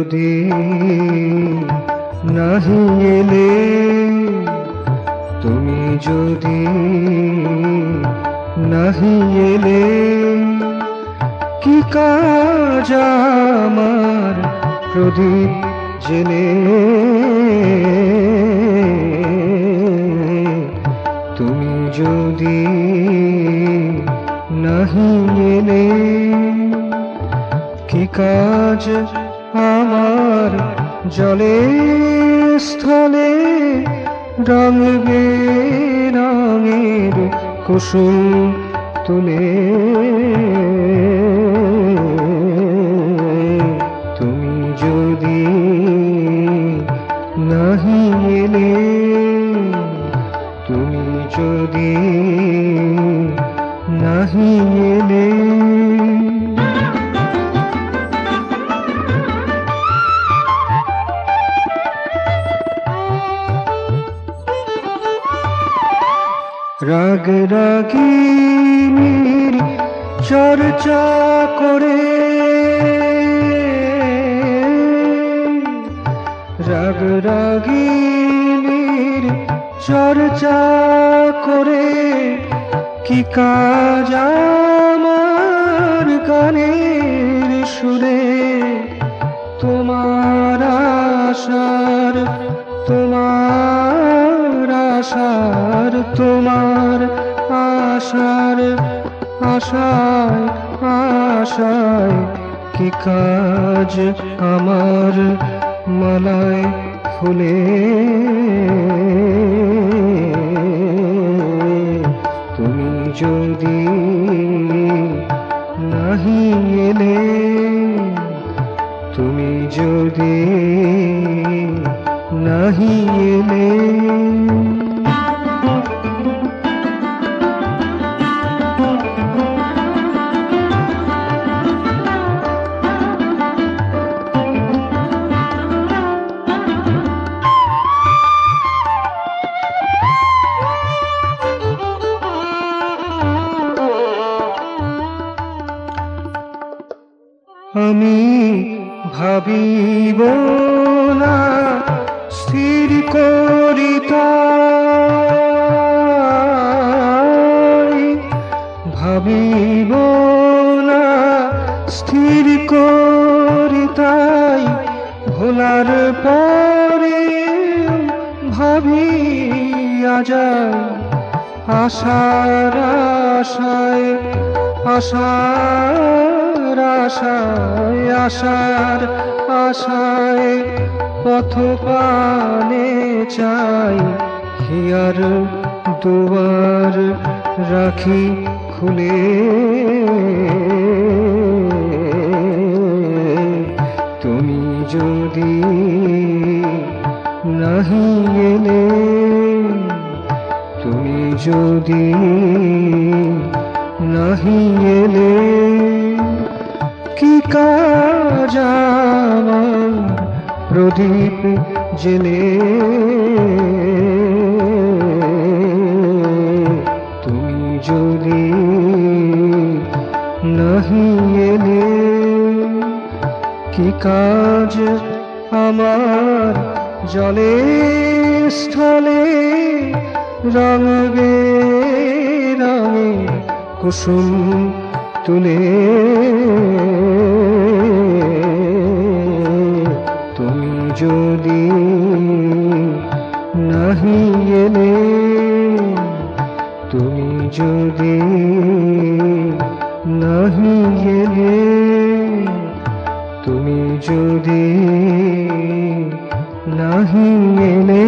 যদি নাহি এলে, তুমি যদি নাহি এলে, কি কাজ আমার প্রদীপ জেলে। তুমি যদি নাহি এলে, কি কাজ আমার জলে স্থলে রঙ বেরঙের কুসুম তুলে। তুমি যদি নাহি এলে, তুমি যদি নাহি এলে। রাগ রাগিনীর চর্চা করে, রাগ রাগিনীর চর্চা করে, কি কাজ আমার গানের সুরে। তোমার আশার, তোমার আশার, তোমার আশার আশায় আশায়, কি কাজ আমার মালায় ফুলে। তুমি যদি নাহি এলে, তুমি যদি নাহি এলে। আমি ভাবিব না স্থির করিতাই, ভাবিব না স্থির করিতাই, ভোলার পরে ভাবিয়া যায়। আশার আশায় আশার আশায় আশার আশায়, পথ পানে চাই। হিয়ার দুয়ার রাখি খুলে, তুমি যদি নাহি এলে, তুমি যদি নাহি এলে, কি কাজ আমার প্রদীপ জেলে। তুমি যদি নাহি এলে, কি কাজ আমার জলে স্থলে রঙ বেরঙে কুসুম তুলে। তুমি যদি নাহি এলে, তুমি যদি নাহি এলে, তুমি যদি নাহি এলে।